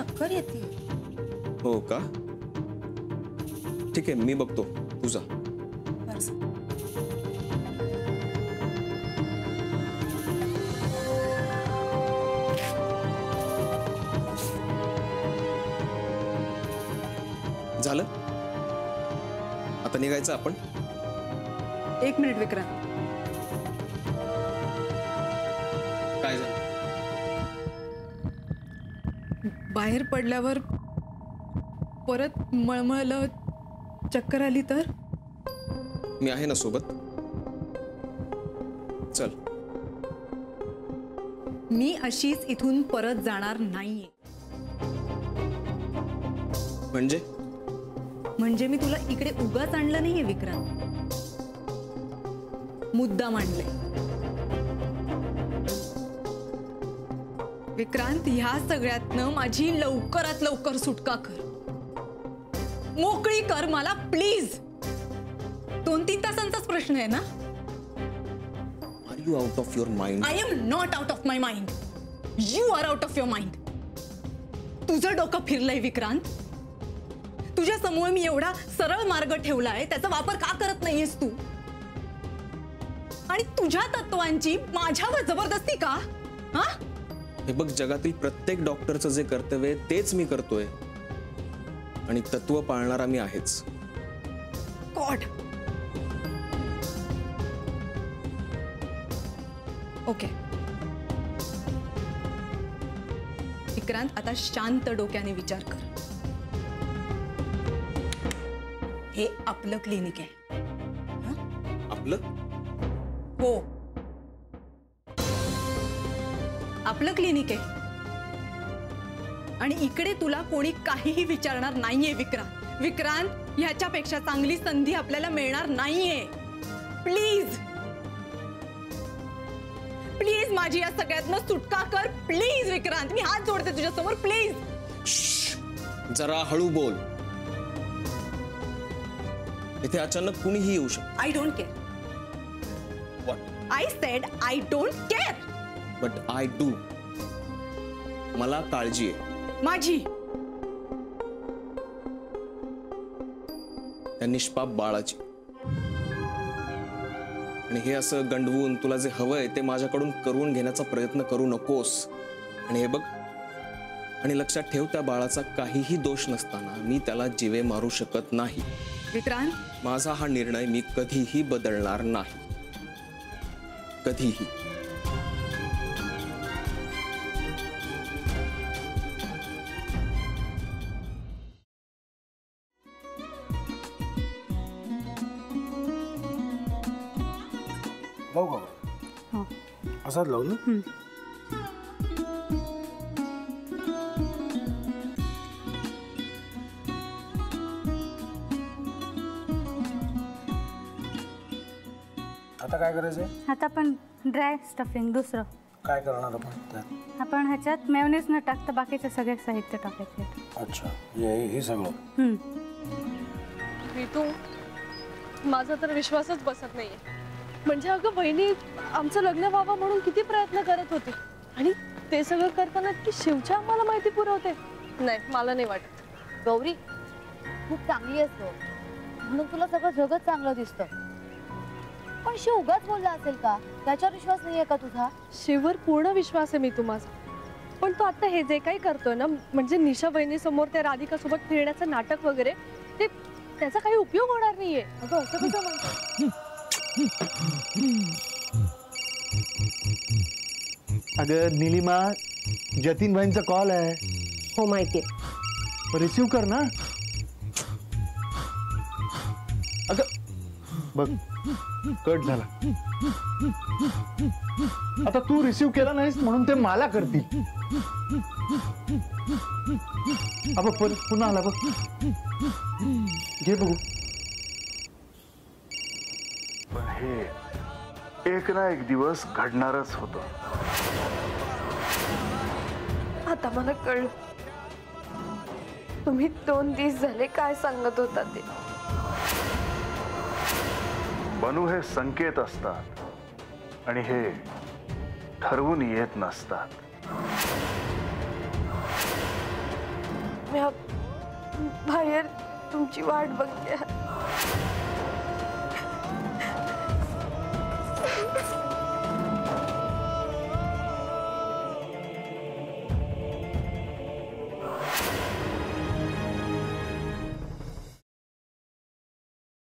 चक्कर येते. हो का? ठीक आहे, मी बघतो. तुझा झालं? आता निघायचं आपण. 1 मिनिट विक्रांत. काय झालं? बाहेर पडल्यावर परत मळमळलं, चक्कर आली तर? मी आहे ना सोबत. चल. मी अशीच इथून परत जाणार नाहीये. म्हणजे मी तुला इकडे उगाच आणलं नाहीये विक्रांत, मुद्दाम आणले. विक्रांत, ह्या सगळ्यातनं माझी लवकरात लवकर सुटका कर, मोकळी कर मला प्लीज. 2-3 तासांचाच प्रश्न आहे ना? Are you out of your mind? I am not out of my mind. You are out of your mind. तुझं डोकं फिरलंय विक्रांत. तुझ्या समोर मी एवढा सरळ मार्ग ठेवलाय, त्याचा वापर का करत नाहीयेस तू? आणि तुझ्या तत्वांची माझ्यावर जबरदस्ती का? हा? हे बघ, जगातील प्रत्येक डॉक्टरचं जे कर्तव्य आहे तेच मी करतोय, आणि तत्व पाळणारा मी आहेच. गॉड. ओके विक्रांत, आता शांत डोक्याने विचार कर. हे आपलं क्लिनिक आहे. आपलं? हो, आपलं क्लिनिक आहे. आणि इकडे तुला कोणी काहीही विचारणार नाहीये विक्रांत. विक्रांत, ह्याच्यापेक्षा चांगली संधी आपल्याला मिळणार नाहीये. प्लीज प्लीज माझी या सगळ्यातनं सुटका कर प्लीज विक्रांत. मी हात जोडते तुझ्या समोर प्लीज. जरा हळू बोल. इथे अचानक कुणीही येऊ शकतं. I don't care. What? I said I don't care. But I do. मला काळजी आहे माझी. त्या निष्पाप बाळाची. आणि हे असं गंडवून तुला जे हवंय ते माझ्याकडून करून घेण्याचा प्रयत्न करू नकोस. आणि हे बघ, आणि लक्षात ठेव, त्या बाळाचा काहीही दोष नसताना मी त्याला जीवे मारू शकत नाही. विक्रांत, माझा हा निर्णय मी कधीही बदलणार नाही. कधीही. लावू का? हो. असाच लावू ना? आता काय करायचंय? आता आपण ड्राय स्टफिंग दुसरं काय करणार आपण त्यात? आपण ह्याच्यात मेयोनीज न टाकता बाकीचे सगळे साहित्य टाकायचे. अच्छा, हे सगळं. ऋतू, माझा तर विश्वासच बसत नाहीये. म्हणजे अगं बहिणी आमचं लग्न व्हावं म्हणून किती प्रयत्न करत होती, आणि ते सगळं करताना की शिवच्या आम्हाला माहिती पुरवते. नाही, मला नाही वाटत. गौरी खूप चांगली असतो म्हणून तुला सगळं जगत चांगलं दिसतं, पण शिव उगाच बोलला असेल का? त्याच्यावर विश्वास नाहीये का तुझा? शिववर पूर्ण विश्वास आहे मी तुम्हाला, पण तो आता हे जे काही करतोय ना, म्हणजे निशा बहिणी समोर त्या राधिका सोबत फिरण्याचं नाटक वगैरे, ते त्याचा काही उपयोग होणार नाहीये. अगं असं कसं म्हणतो? अगं नीलिमा, जतीन भाईंचा कॉल आहे. हो माहितीये. रिसीव कर ना. अगं बघ, कट झाला. आता तू रिसीव केला नाहीस म्हणून ते मला करतील. अब पुन्हा आला बघ. घे बघू. पण हे एक ना एक दिवस घडणारच होतं. आता मला कळलं तुम्ही 2 दिवस झाले काय सांगत होता ते. बनू हे संकेत असतात आणि हे ठरवून येत नसतात. बाहेर तुमची वाट बघते.